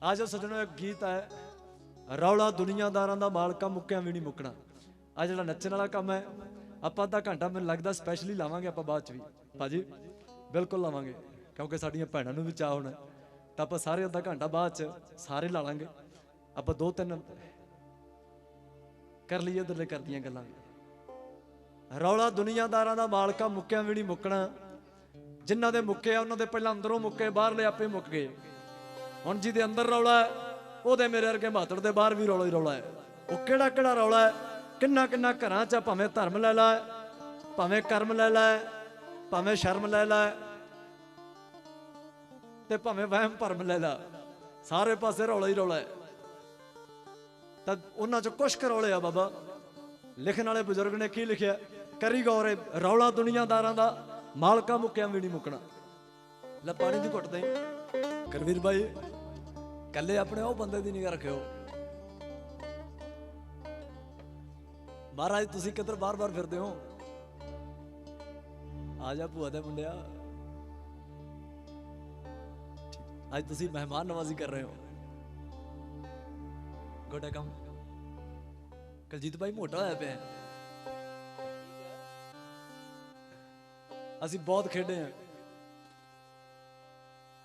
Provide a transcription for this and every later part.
आज सजनों एक गीत है, रौला दुनियादारां दा मालका मुक्किया भी नहीं मुकना। आ जिहड़ा नच्चण वाला काम है आपां अद्धा घंटा मैनूं लगदा स्पैशली लावांगे आपां बाद च भी भाजी, बिल्कुल लावांगे क्योंकि साडियां भैणां नूं भी चाह होना तां आपां सारे अद्धा घंटा बाद च सारे ला लांगे। आपां दो तीन कर लईए उधरले करदियां गल्लां। रौला दुनियादारां दा मालका मुक्किया भी नहीं मुकना। जिन्हां दे मुक्के आ उन्हां दे पहिलां अंदरों मुक्के, बाहरले आपे मुक गए। हुण जिहदे अंदर रौला है ओहदे मेरे वर्गे मातड़ दे बाहर भी रौला ही रौला है। वो किहड़ा किहड़ा रौला है, किन्ना किन्ना घरां च भावें धर्म लै लै, भावें कर्म लै लै, भावें शर्म लै लै ते भावें वहम भरम लै लै, सारे पासे रौला ही रौला है। तां उन्हां चों कुछ क रौले आ बाबा। लिखण वाले बजुर्ग ने की लिखिआ, करी गौर, रौला दुनियादारां दा मालका मुक्किया भी नहीं मुकना। लै पानी दी घुट दई करवीर भाई, कल्ले अपने वो बंदे दी निगाह रखियो। महाराज तुसी किधर बार बार फिरदे हो? आ जा भूआ दे मुंडिया, आज तुसी मेहमान नवाजी कर रहे हो, गोडा कम। कलजीत भाई मोटा होया पे, असी बहुत खेडे हैं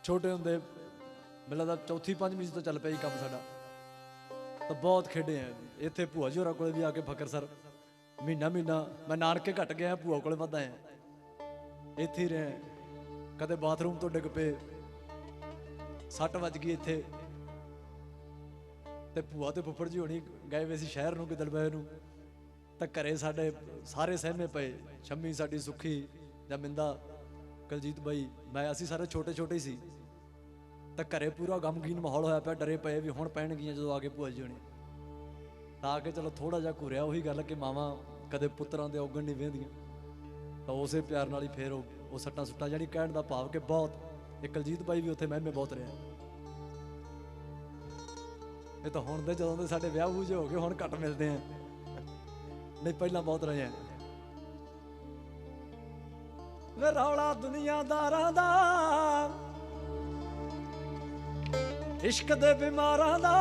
छोटे होंदे, मैनूं लगदा चौथी पंजवीं तो चल पिया काम साडा, तो बहुत खेडे हैं। इत्थे भूआ जी होरां कोल भी आके फकर सर महीना महीना मैं नानके घट गया, भूआ कोल वध आया, इत्थे ही रहे। कदे बाथरूम तो डिग पे, सट वज गई इत्थे, ते भूआ ते फुफड़ जी होनी गए वे सी शहर नूं किदड़ पए नूं, तां घरे साडे सारे सहमे पे, शम्मी साडी सुखी जां मिंदा कलजीत भाई मैं, असी सारे छोटे छोटे ही सी, तां घरे पूरा गमगीन माहौल होया पिया, डरे पे भी हुण पैणगियां जदों आके भूआ जी होनी। तां आके चलो थोड़ा जिहा घुरिया, उही गल कि मावां कदे पुत्रां दे औगण नहीं वेंदियां, तां उसे प्यार नाल ही फेर वो सट्टां सुट्टां जानी कहण दा भाव कि बहुत ये कलजीत भाई भी उत्थे महमे बहुत रहा। ये तो हुण दे जदों दे साडे विआह वूह जे हो गए हुण घट मिलदे हैं, नहीं पहलां बहुत रहे हैं। वे रौला दुनियादारां दा, इश्क दे बीमारां दा,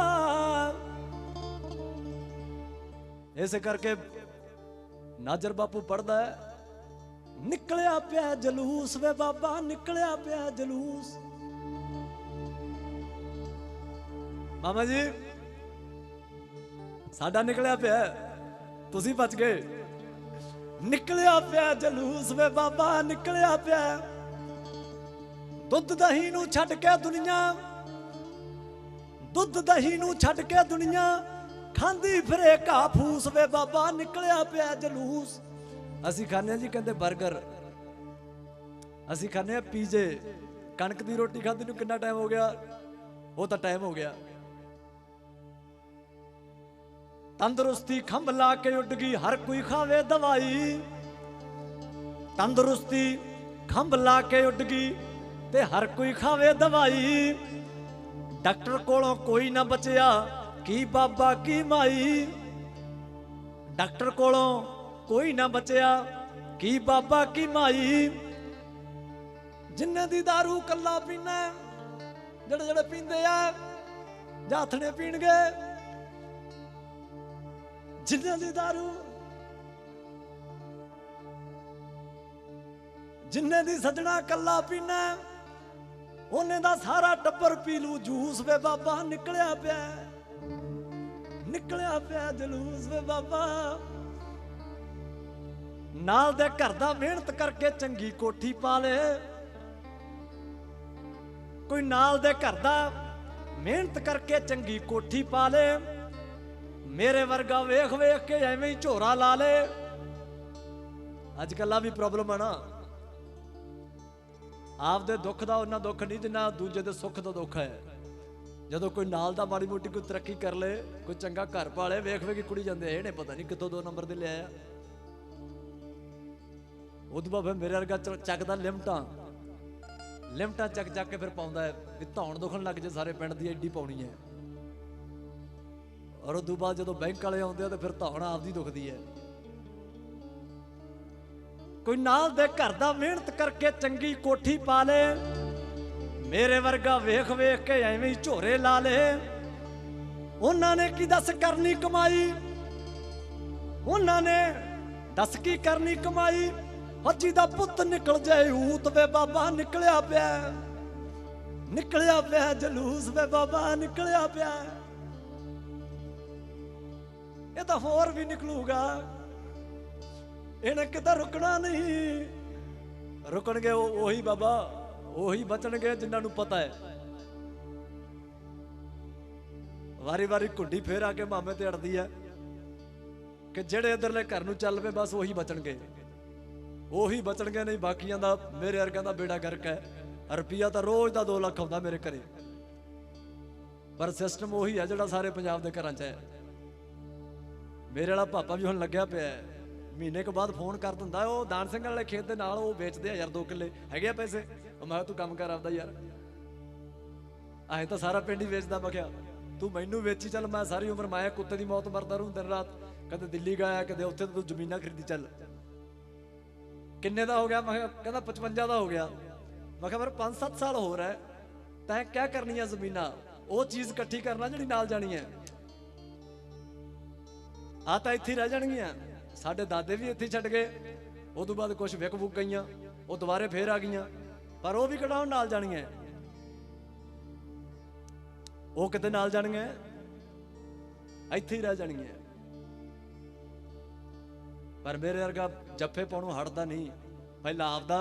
इस करके नाजर बापू पढ़दा है, निकलिया पिया जलूस वे बाबा, निकलिया पिया जलूस। मामा जी साडा निकलिया पिया, तुसी बच गए। निकलिया पिया जलूस वे बाबा, निकलिया पिया। दुध दही नूं छड्ड के दुनिया, दुध दही नूं छड्ड के दुनिया खांदी फिरे घाह फूस वे बाबा, निकलिया पिया जलूस। असी खाने जी कहते बर्गर, असी खाने पीजे, कणक दी रोटी खाधी नूं कितना टाइम हो गया? वो तो टाइम हो गया। तंदुरुस्ती खंभ ला के उड गई, हर कोई खावे दवाई। तंदुरुस्ती खंभ ला के उड गई ते हर कोई खावे दवाई। डॉक्टर कोलों कोई ना बचिया, की बाबा की माई। डॉक्टर कोलों कोई ना बचिया, की बाबा की माई। जिन्ने दी दारू कल्ला पीना, जड़े जड़े पींदे आ जाथने पीणगे। जिन्ने दी दारू, जिन्ने दी सजना कल्ला पीना, उन्ने दा सारा टब्बर पी लू जूस वे बाबा। निकलिया पिया, निकलिया पिया जलूस वे बाबा। नाल दे घर दा मेहनत करके चंगी कोठी पा ले, कोई नाल दे घर दा मेहनत करके चंगी कोठी पा ले। मेरे वर्गा वेख वेख के एवें ही झोरा ला ले। अजकल आ भी प्रॉब्लम है ना, आपदे दुख दा उन्ना दुख नहीं जिन्ना दूजे दे सुख दा दुख है। जदों कोई नाल दा माड़ी मोटी कोई तरक्की कर ले, कोई चंगा घर पाले, वेख वेख कुड़ी जांदे इहने पता नहीं कितों 2 नंबर दे ले आया। उद बाबे मेरे वर्गा चकदा लिमटा, लिमटा चक चक के फिर पाउंदा है भी धौण दुखन लग जे सारे पिंड दी एडी पाउणी है। और उदों बाद जदों बैंक वाले आउंदे तो फिर धौण आपदी दुखदी है। कोई नाल दे घर दा मेहनत करके चंगी कोठी पा ले। मेरे वर्गा वेख वेख के एवें ही झोरे ला ले। उन्होंने की दस करनी कमाई, उन्होंने दस की करनी कमाई। हजी दा पुत निकल जाए ऊत वे बाबा निकलिया पिया, निकलिया पिया जलूस वे बाबा निकलिया पिया। ये तो होर भी निकलूगा, इन्हें कितना रुकना नहीं। रुकणगे वही बाबा, वही बचणगे जिन्हां नूं पता है। वारी वारी घुंडी फेर आके मामे ते अड़दी है कि जेड़े इधरले घर नूं चल पे बस वही बचणगे, वही बचणगे, नहीं बाकियां दा मेरे वर्गां दा बेड़ा गर्क है। रुपया तो रोज का 2 लाख आउंदा मेरे घरे, पर सिस्टम वही है जिहड़ा सारे पंजाब दे घरां च है। मेरे वाला पापा भी हुण लग्या पिया, महीने के बाद फोन कर दिंदा, वो दान सिंह वाले खेत दे नाल वो बेचदे आ यार 2 किले हैगे आ पैसे। मैं तू काम कर आपदा यार, अहें तो सारा पिंड ही बेचदा। मैं क्या तू मैनू वेची चल, मैं सारी उम्र मैं कुत्ते की मौत मरदा रहूं दिन रात, कदे दिल्ली गया कदे उत्थे, तू जमीना खरीदी चल। किन्ने दा हो गया? मैं कहंदा 55 दा हो गया। मैं कहा फिर 5-7 साल हो रहा है, तैं क्या करनी है जमीना? वो चीज इकट्ठी करना जिहड़ी नाल जानी है। आ तां इत्थे रह जाणगियां। साडे दादे भी इत्थे छड्ड गए, उस तो बाद कुछ विक वुक गईयां, वो दोबारे फिर आ गईयां, पर वो भी किहड़ा नाल जाणगियां, वो किते नाल जाणगियां, इत्थे ही रह जाणगियां। पर मेरे वर्गा जफ्फे पाउणों हटदा नहीं, पहला आपदा,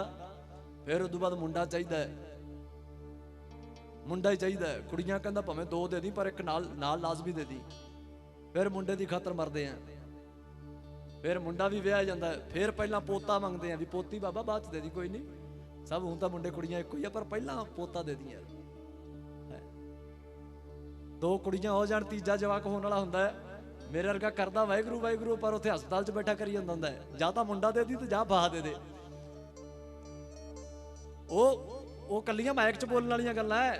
फिर उस तो बाद मुंडा चाहिए, मुंडा ही चाहिए। कुड़ियां कहंदा भावें 2 दे दी, पर एक नाल लाजमी दे दी। फिर मुंडे की खातर मरदे हैं, फिर मुंडा भी विआह जांदा है, फिर पहला पोता मंगते हैं भी पोती बाबा बाद च दे दी, कोई नहीं सब हूं तो मुंडे कुड़ियां एक ही है, पर पहला पोता दे दी। 2 कुड़ियां हो जाण, तीजा जवाक होने वाला हुंदा है। मेरे वर्गा करदा वाहिगुरू वाहिगुरू, पर उत्थे हस्पताल च बैठा करी जांदा हुंदा है, जां तां मुंडा दे दी ते जां बाह दे दे। वो कल्लियां माइक च बोलने वालियां गल्लां है।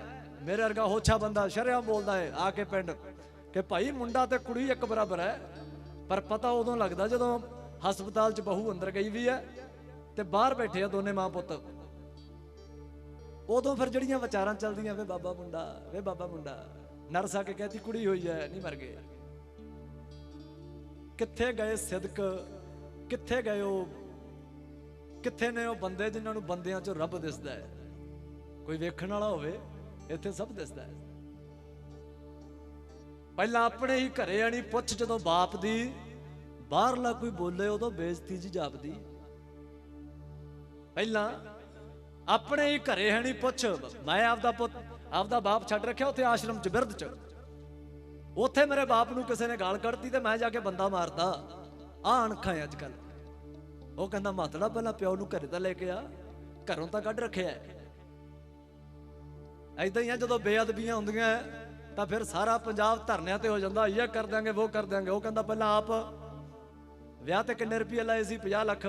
मेरे वर्गा होछा बंदा शरेआम बोलदा है आके पिंड कि भाई मुंडा ते कुड़ी एक बराबर है, पर पता उदों लगदा जदों हस्पताल च बहू अंदर गई भी है ते बाहर बैठे आ दोने मां पुत, उदों फिर जड़ियां विचारां चलदियां वे बाबा मुंडा, वे बाबा मुंडा। नर्स आके कहती कुड़ी हुई है, नहीं मर गए। कित्थे गए सिदक, कित्थे गए वो, कित्थे ने वो बंदे जिन्हां नूं बंदियां चों रब दिसदा है? कोई वेखण वाला होवे, इत्थे सब दिसदा है। पहला अपने ही घरे आनी पुछ जदों बाप दी, बाहरला कोई बोले उदों बेइज्जती जी जापदी। पहला अपने ही घरे है नहीं पुछ। मैं आपदा पुत आपदा बाप छड्ड रखिया उत्थे आश्रम च बिरध च, उत्थे मेरे बाप नूं किसी ने गाल कढ़ती ते मैं जाके बंदा मारता। आ अणखा है अजकल। वो कहंदा मातड़ा पहला प्यो नूं घरे तां लेके आ, घरों तां कढ रखिया। ऐदां ही है जदों बेअदबियां हुंदियां तां फिर सारा पंजाब धरनियां ते हो जांदा, ये कर देंगे वो कर देंगे। वो कहंदा पहला आप विआह ते किन्ने रुपये लाए सी? 50 लाख।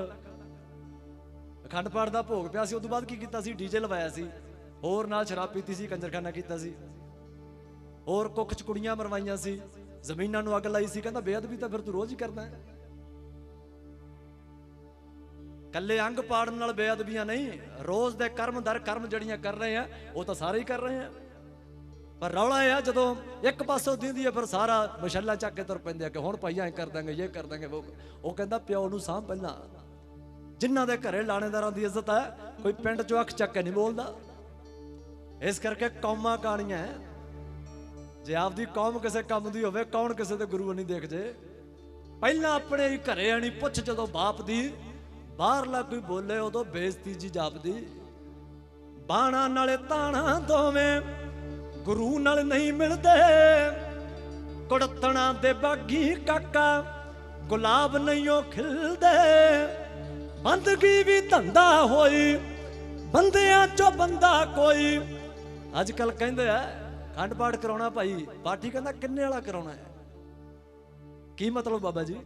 अखंड पाठ का भोग पिया सी, उस तो बाद की कीता सी? डीजे लवाया सी, होर नाल शराब पीती सी, कंजरखाना कीता सी, होर कुख च कुड़ियां मरवाइयां सी, जमीनां नूं अग लाई सी। कहंदा बेअदबी तां फिर तू रोज ही करदा है। कल्ले अंग पाड़न नाल बेअदबियां नहीं, रोज दे कर्म दर कर्म जड़ियां कर रहे हैं वो तो सारे ही कर रहे हैं। पर रौला है जदों एक पासों दींदी है फिर सारा मशाला चक के तुर पैंदे कि हुण भाई ऐ कर देंगे, ये कर देंगे वो कहंदा प्यो नूं सां पहला। जिन्हां दे घरे लाणेदारां दी इज्जत है, कोई पिंड चों अख चक के नहीं बोलदा। इस करके कौमां कहानियां है, जे आपदी कौम किसी काम दी होवे, कौन किसी दे गुरु नहीं देखदे। पहला अपने ही घरे आनी पुछ जदों बाप दी, बाहरला कोई बोले उदों बेइज्जती जी जापदी। बाणा नाले ताणा दोवें गुरु नाल नहीं मिलदे, कुड़तणा दे बागी काका गुलाब नहीं ओ खिलदे। बंदगी भी धंधा होई, बंदियां चो बंदा कोई। अजकल कहंदे आ खंड पाठ कराउणा भाई, पाठी कहंदा किन्ने वाला कराउणा है? की मतलब बाबा जी?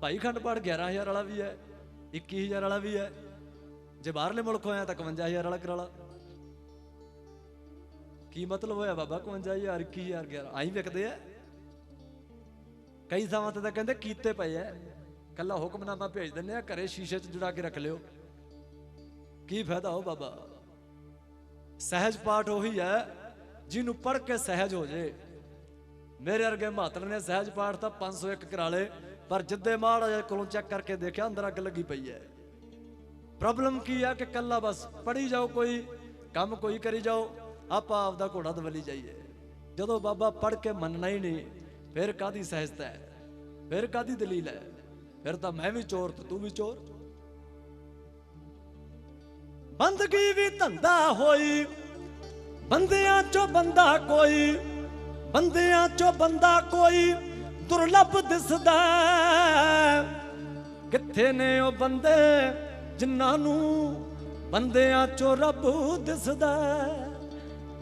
भाई खंड पाठ 11,000 वाला भी है, 21,000 वाला भी है, जे बाहरले मुल्क होया तो 51,000 वाला करा ला। की मतलब होया बाबा 51,000 21,000 11 आई विकदे है। कई थावां ते कहंदे कीते पए है, कला हुक्मनामा भेज दिंदे आ, घरे शीशे च जुड़ा के रख लियो। की फायदा हो बाबा? सहज पाठ ਉਹੀ है ਜਿਹਨੂੰ पढ़ के सहज हो जाए। मेरे अर्गे महातल ने सहज पाठ तो 501 करा ले, पर जिद्दे माड़ा जिहा कोलों चेक करके देखा अंदर अग लगी पई है। प्रॉब्लम की है कि कला बस पढ़ी जाओ, कोई काम कोई करी जाओ, आप आपदा घोड़ा दवली जाइए। जदों बाबा पढ़ के मनना ही नहीं, फिर कादी सहजता है, फिर कादी दलील है? फिर तो मैं भी चोर तो तू भी चोर। बंदगी भी धंधा होई, बंदियां चो बंदा कोई, बंदियां चो बंदा कोई दुर्लभ दिसदा। किथे ने ओ बंदे जिन्हां नूं बंदियां चो रब दिसदा।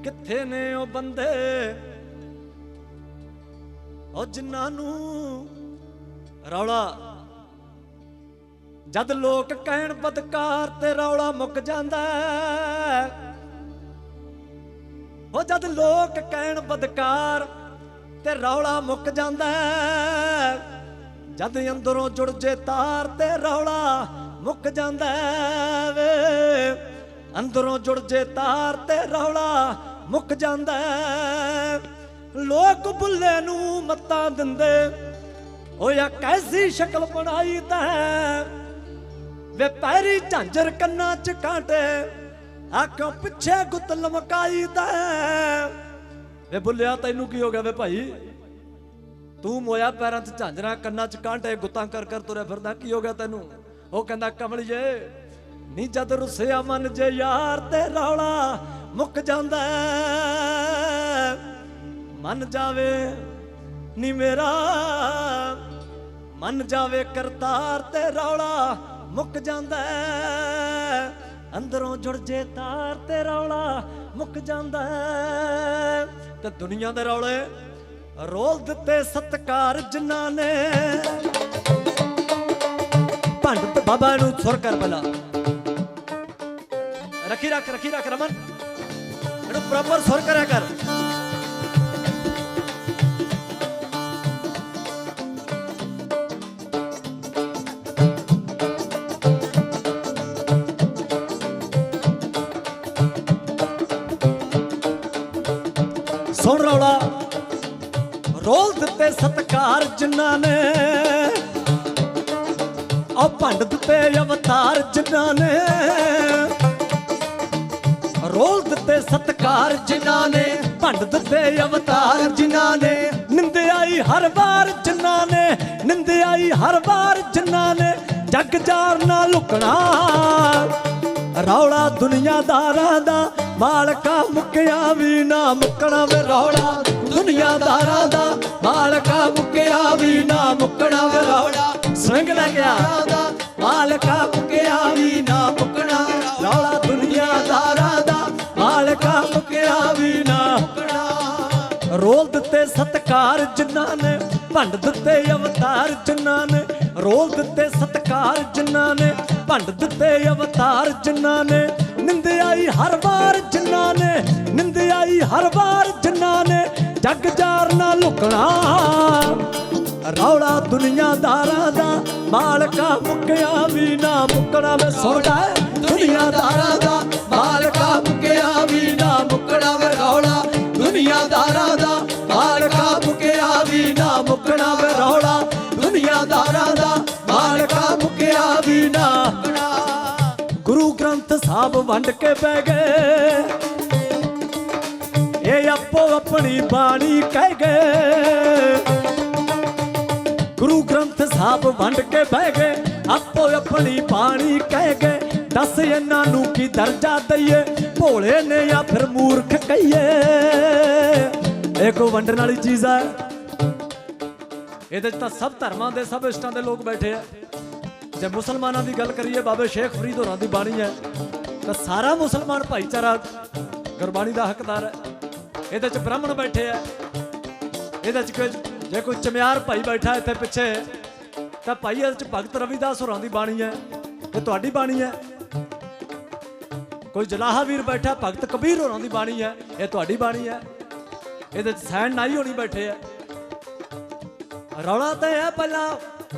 किथे ने ओ बंदे ओ जिन्हां नूं रौला। जद लोग कहण बदकार ते रौला मुक जांदा। हो जद लोग कहण बदकार ते रौला मुक जांदा। जद अंदरों जुड़ जे तार ते रौला मुक जांदा वे। अंदरों जुड़ जे तार ते रौला मुक जांदा। लोग बुल्ले नूं मत्तां दिंदे, ओ या कैसी शक्ल बनाई तैं। वे पैरी झांझर कन्ना च कांटे, आखों पिछे गुत लमकाई तैं। वे बुलिया तैनू की हो गया वे भाई? तू मोया पैरां च झांझरा कन्ना च कांटे गुत्तां कर कर तुरे फिरदा, की हो गया तैनू? ओ कहंदा कमलिए नी जद रुसिया मन जे यार ते रौला मुक जांदा। मन जावे नी मेरा मन जावे करतार ते रौला मुक जांदा। अंदरों जुड़ जे तार ते रौला मुक जांदा। ते दुनिया दे रौले रोल दिते सत्कार जिन्हां ने। भंड बाबा नूं सुर कर पहला रखी रख रमन, इहनूं प्रॉपर सुर करया कर। सुन रौला रोल दिते सत्कार जिन्हां ने। ओ भंड दिते अवतार जिन्हां ने। रोल दिते सत्कार जिन्हां ने, भंड दिते अवतार जिन्हां ने। निंदियाई हर बार जिन्हां ने, निंदियाई हर बार जिन्हां ने। जग जार ना लुकना रौला दुनियादारां दा, मालका मुक्या भी ना मुकना वे रौला। दुनियादारां दा मालका मुक्या भी ना मुकना वे रौला। संग लग गया मालका मुक्या भी ना मुकना रौला। दुनियादारां दा मालका मुक्या भी ना मुकना। रोल दिते सत्कार जिन्हां ने, भंड दिते अवतार जिन्हां ने। रोल दिते सत्कार जिन्हां ने, भंड दिते अवतार जिन्हां ने। निंदियाई हर बार जिन्हां ने, निंदियाई हर बार जिन्हां ने। जग जार ना लुकना रौला दुनियादारां दा, मालका मुक्या भी ना मुकना वे। सुनदा दुनियादारां दा मालका मुक्या भी ना मुकना वे रौला। दुनियादारां दा मालका मुक्या भी ना मुकना वे रौला। दुनियादारां दा मालका मुक्या भी ना मुकना। गुरु ग्रंथ साहब वंड के बह गए, ये आपो अपनी बाणी कह गए। गुरु ग्रंथ साहब वंड के बह गए, आपो अपनी बाणी कह गए। दस इन्हां नूं की दर्जा दईए, भोले ने या फिर मूर्ख कहिए। एक वंडण वाली चीज़ है, ये सब धर्मां दे सब इष्टां दे लोग बैठे हैं। जे मुसलमानों की गल करिए, बाबे शेख फरीद होरां दी बाणी है, तो सारा मुसलमान भाईचारा गुरबाणी का हकदार है। ये ब्राह्मण बैठे है, ये जे कोई चमियार भाई बैठा इतने पिछे, तो भाई ये भगत रविदास होरां दी बाणी है, ये तुहाडी बाणी है। कोई जलाहा वीर बैठा, भगत कबीर होरां दी बाणी है, ये तुहाडी बाणी है। ये सैन नाई होनी बैठे है। रौला तो है पहला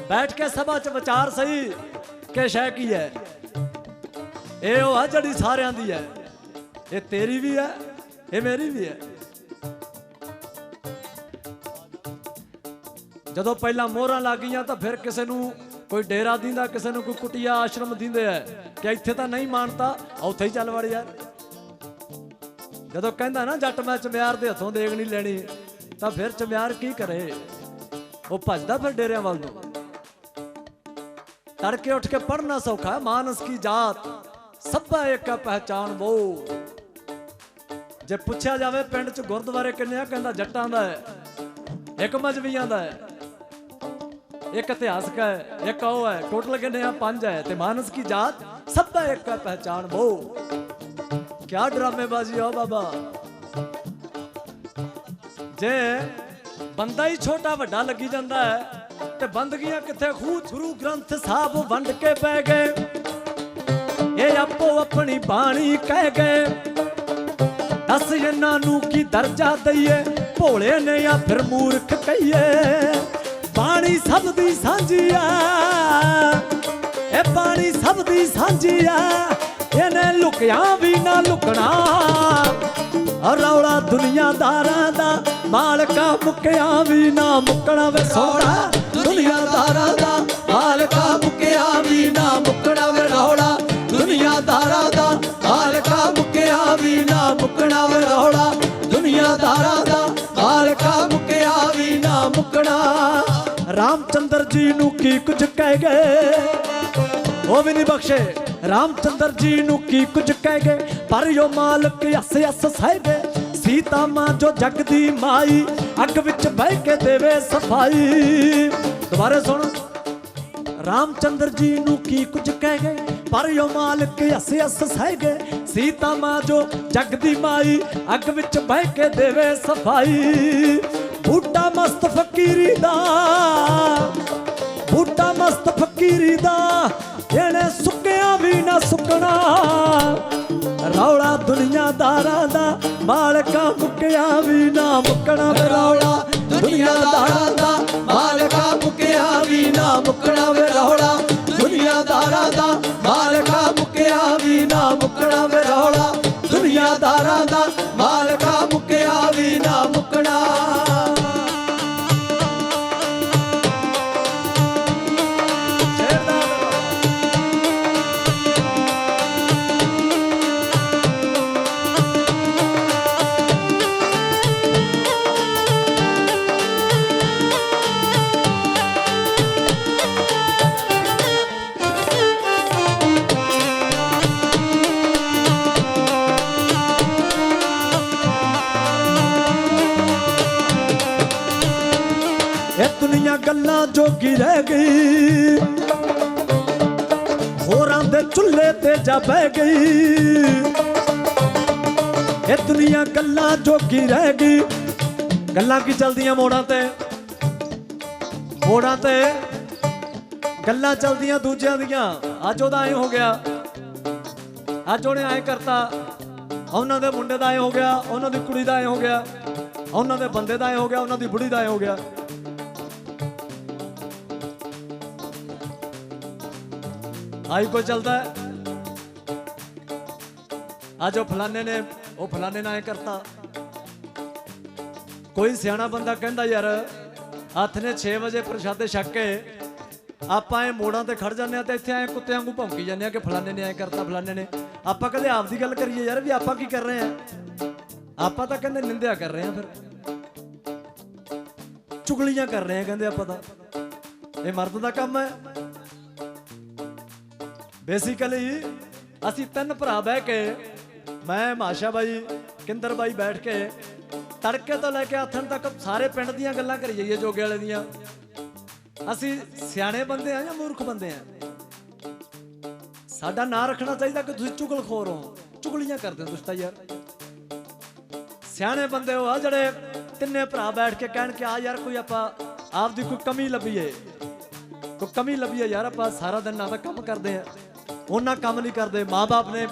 बैठ के सभा च विचार सही कि शह की है, ये जी सारियां दी है। ये तेरी भी है, ये मेरी भी है। जदों पहला मोहरां लग गईयां तो फिर किसी नूं कोई डेरा दींदा, किसी नूं कोई कुटिया आश्रम दींदे है कि इत्थे तां नहीं मानता, उत्थे ही चल वड़ यार। जदों कहंदा ना जट मैं चम्यार दे हथों देग नहीं लेनी, तो फिर चम्यार की करे, वो भजदा फिर डेरियां वाल नूं। तड़के उठ के पढ़ना सौखा है, मानस की जात सब एक पहचान वो। जे पूछा जाए पिंड च गुरुद्वारे किन्ने आ, कहंदा जट्टां दा है, एक मजहबियां दा है, एक इतिहासक है, एक ओ है, टोटल किन्ने आ 5 है। ते मानस की जात सब एक पहचान वो। क्या ड्रामेबाजी हो बाबा। जे बंदा ही छोटा वड्डा लगी जाता है ते बंदगियां किथे खूह। गुरु ग्रंथ साहब वंड के पै गए, ये आपो अपनी बाणी कह गए। दस इन्हां नूं की दर्जा दईए, भोले ने या फिर मूर्ख कहिए। बाणी सब दी सांझी आ, ए बाणी सब दी सांझी आ, इन्हें लुकिया भी ना लुकना। रौला दुनियादारां दा, मालका मुक्या भी ना मुकना वे सोना। दुनियादारां दा, मालका मुक्या भी ना मुकना वे रौला। दुनियादारां दा, मालका मुक्या भी ना मुकना वे रौला। दुनियादारां दा, मालका मुक्या भी ना मुकना। रामचंद्र जी नूं की कुछ कह गए, वो भी नहीं बख्शे। रामचंद्र जी नूं की कुछ कह गए, पर यो मालक हस हस सह गए। सीता मां जो जग दी माई, अग विच बह के देवे सफाई। दोबारा सुन, रामचंद्र जी नूं की कुछ कह गए, पर यो मालक हस हस सह गए। सीता मां जो जग दी माई, अग विच बह के देवे सफाई। बूटा मस्त फकीरी दा, बूटा मस्त फकीरी दा, इन्हें सुक्या भी ना सुकना। रौला दुनियादारां दा, मालका मुक्या भी ना मुकना। रौला दुनियादारां दा, मालका मुक्या भी ना मुकना। रौला दुनियादारां दा, मालका मुक्या भी ना मुकना। रौला दुनियादारां दा, मालका मुक्या भी ना मुकना। दुनिया गल्लां जोगी रह गई, होरां दे चुल्हे ते जा बह गई। ये दुनिया गल्लां जोगी रह गई। गल्लां की चलदियां मोड़ां ते, मोड़ां ते गल्लां चलदियां दूजियां दियां। अज ओहदा ऐ हो गया, अज उहने ऐ करता, उन्हां दे मुंडे दा ऐ हो गया, उन्हां दी कुड़ी दा ऐ हो गया, उन्हां दे बंदे दा ऐ हो गया, उन्हां दी बुढ़ी दा ऐ हो गया। आई को चलता है, आज वो फलाने ने, वो फलाने ने करता। कोई सियाना बंदा कहता यार हथ ने 6 बजे प्रशादे छक के आप मोड़ां ते खड़ जाने, तो इत्थे कुत्ते वांगू भौंकी जाने कि फलाने ने करता, फलाने ने। आप कदे आपकी गल करिए यार भी आप की कर रहे हैं। आप तो कहते निंदिया कर रहे हैं, फिर चुगलियां कर रहे हैं कहते आप तो। ये मर्द का काम है। बेसिकली असी 3 भरा बह के, मैं माशा बाई किंदर बाई बैठ के तड़के तो लैके आथन तक सारे पिंड दियां गल्लां करी जाइए जोगे वाले दियां। असी सियाने बंदे हैं या मूर्ख बंदे हैं? साडा नां रखना चाहिए कि तुसीं चुगलखोर हो, चुगलियां करदे हो तुसीं तां यार। सियाने बंदे हो आ जिहड़े 3 भरा बैठ के कहण कि आ यार कोई आपां आपदी कोई कमी लभीए, कोई कमी लभीए यार। आपां सारा दिन ना तां काम करदे हैं, उन्ना काम नहीं करते। माँ बाप ने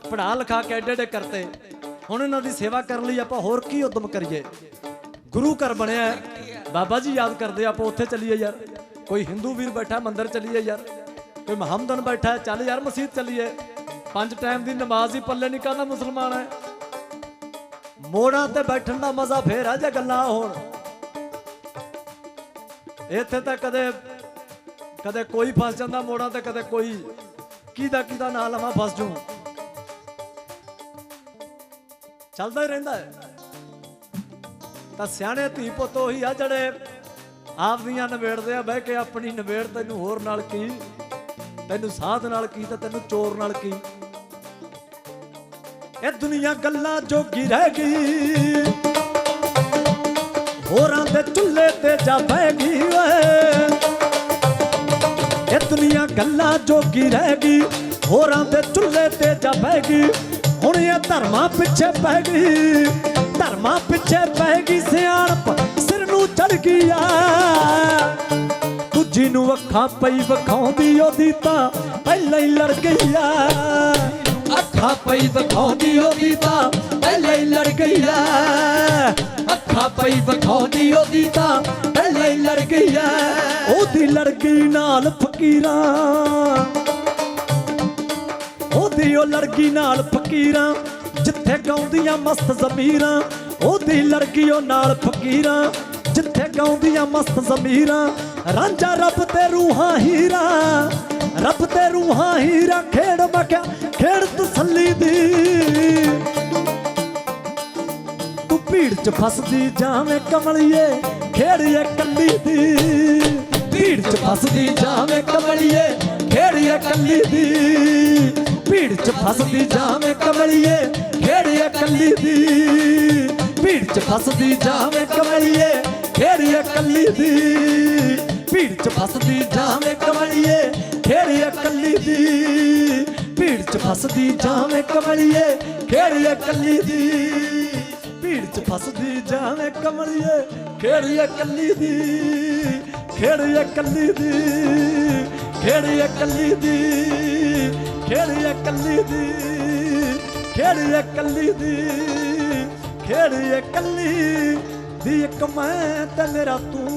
पढ़ा लिखा के एडे एडे करते, हुण इन्हां दी सेवा करने लई आपां होर की उद्यम करिए। गुरु घर बनिया, बाबा जी याद करते, आप उत्थे चलीए यार। कोई हिंदू वीर बैठा मंदिर चलीए यार, कोई मुहम्मदन बैठा है चल यार मसीत चलीए, 5 ਟਾਈਮ ਦੀ ਨਮਾਜ਼ ਹੀ ਪੱਲੇ ਨਹੀਂ ਕਹਿੰਦਾ ਮੁਸਲਮਾਨ ਹੈ। ਮੋੜਾਂ ਤੇ ਬੈਠਣ ਦਾ ਮਜ਼ਾ ਫੇਰ ਆ ਜੇ ਗੱਲਾਂ ਹੋਣ। ਇੱਥੇ ਤਾਂ ਕਦੇ ਕੋਈ ਫਸ ਜਾਂਦਾ ਮੋੜਾਂ ਤੇ, ਕਦੇ ਕੋਈ ਕਿਹਦਾ ਨਾਂ ਲਵਾਂ ਫਸ ਜੂ, ਚੱਲਦਾ ਹੀ ਰਹਿੰਦਾ ਹੈ। ਤਾਂ ਸਿਆਣੇ ਧੀ ਪੁੱਤ ਉਹੀ ਆ ਜਿਹੜੇ ਆਪਦੀਆਂ ਨਵੇੜਦੇ ਆ ਬਹਿ ਕੇ ਆਪਣੀ ਨਵੇੜ। ਤੈਨੂੰ ਹੋਰ ਨਾਲ ਕੀ, ਤੈਨੂੰ ਸਾਧ ਨਾਲ ਕੀ, ਤੇ ਤੈਨੂੰ ਚੋਰ ਨਾਲ ਕੀ। ਇਹ ਦੁਨੀਆ ਗੱਲਾਂ ਜੋਗੀ ਰਹਿ ਗਈ, ਹੋਰਾਂ ਦੇ ਚੁੱਲ੍ਹੇ ਤੇ ਜਾ ਬਹਿ ਗਈ ਓਏ। ਇਹ ਦੁਨੀਆ ਗੱਲਾਂ ਜੋਗੀ ਰਹਿ ਗਈ, ਹੋਰਾਂ ਦੇ ਚੁੱਲ੍ਹੇ ਤੇ ਜਾ ਬਹਿ ਗਈ। ਹੁਣ ਇਹ ਧਰਮਾਂ ਪਿੱਛੇ ਪੈ ਗਈ, ਧਰਮਾਂ ਪਿੱਛੇ ਪੈ ਗਈ। ਸਿਆਣਪ ਸਿਰ ਨੂੰ ਚੜ ਗਈ ਆ, ਦੂਜੀ ਨੂੰ ਅੱਖਾਂ ਪਈ ਵਿਖਾਉਂਦੀ ਉਹਦੀ ਤਾਂ ਪਹਿਲਾਂ ਹੀ ਲੜ ਗਈ ਆ। ਅੱਖਾਂ ਪਈ ਵਿਖਾਉਂਦੀ ਉਹਦੀ ਤਾਂ ਪਹਿਲਾਂ ਹੀ ਲੜ ਗਈ ਆ। ਅੱਖਾਂ ਪਈ ਵਿਖਾਉਂਦੀ ਉਹਦੀ ਤਾਂ ਪਹਿਲਾਂ ਹੀ ਲੜ ਗਈ ਆ। ਉਹਦੀ ਲੜ ਗਈ ਨਾਲ ਫਕੀਰਾਂ, ਉਹਦੀ ਉਹ ਲੜ ਗਈ ਨਾਲ ਫਕੀਰਾਂ, ਜਿੱਥੇ ਗਾਉਂਦੀਆਂ ਮਸਤ ਜ਼ਮੀਰਾਂ। ਉਹਦੀ ਲੜ ਗਈ ਉਹ ਨਾਲ ਫਕੀਰਾਂ, ਜਿੱਥੇ ਗਾਉਂਦੀਆਂ ਮਸਤ ਜ਼ਮੀਰਾਂ। ਰਾਂਝਾ ਰੱਬ ਤੇ ਰੂਹਾਂ ਹੀਰਾ, ਰੱਬ ਤੇ ਰੂਹਾਂ ਹੀਰਾ। ਖੇਡ ਮਖਿਆ ਖੇਡ ਤਸੱਲੀ ਦੀ, ਤੂੰ ਭੀੜ ਚ ਫਸਦੀ ਜਾਵੇਂ ਕਮਲੀਏ ਖੇੜੀਏ ਕੱਲੀ ਦੀ। ਭੀੜ ਚ ਫਸਦੀ ਜਾਵੇਂ ਕਮਲੀਏ ਖੇੜੀਏ ਕੱਲੀ ਦੀ। ਭੀੜ ਚ ਫਸਦੀ ਜਾਵੇਂ ਕਮਲੀਏ ਖੇੜੀਏ ਕੱਲੀ ਦੀ। ਭੀੜ ਚ ਫਸਦੀ ਜਾਵੇਂ ਕਮਲੀਏ ਖੇੜੀਏ ਕੱਲੀ ਦੀ। ਭੀੜ ਚ ਫਸਦੀ ਜਾਵੇਂ ਕਮਲੀਏ ਖੇੜੀਏ ਕੱਲੀ ਦੀ। ਭੀੜ ਚ ਫਸਦੀ ਜਾਵੇਂ ਕਮਲੀਏ ਖੇੜੀਏ ਕੱਲੀ ਦੀ। ਭੀੜ ਚ ਫਸਦੀ ਜਾਵੇਂ ਕਮਲੀਏ ਖੇੜੀਏ ਕੱਲੀ ਦੀ। ਖੇੜੀਏ ਕੱਲੀ ਦੀ, ਖੇੜੀਏ ਕੱਲੀ ਦੀ, ਖੇੜੀਏ ਕੱਲੀ ਦੀ, ਖੇੜੀਏ ਕੱਲੀ ਦੀ, ਖੇੜੀਏ ਕੱਲੀ ਦੀ। ਇੱਕ ਮੈਂ ਤੇ ਮੇਰਾ ਤੂੰ,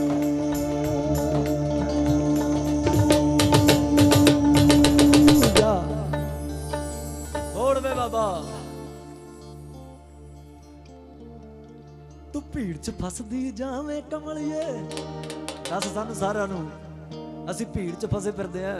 ਵੇ ਬਾਬਾ। ਤੂੰ ਭੀੜ ਚ ਫਸਦੀ ਜਾਵੇਂ ਕਮਲੀਏ। ਦੱਸ ਸਾਨੂੰ ਸਾਰਿਆਂ ਨੂੰ, ਅਸੀਂ ਭੀੜ ਚ ਫਸੇ ਫਿਰਦੇ ਆ।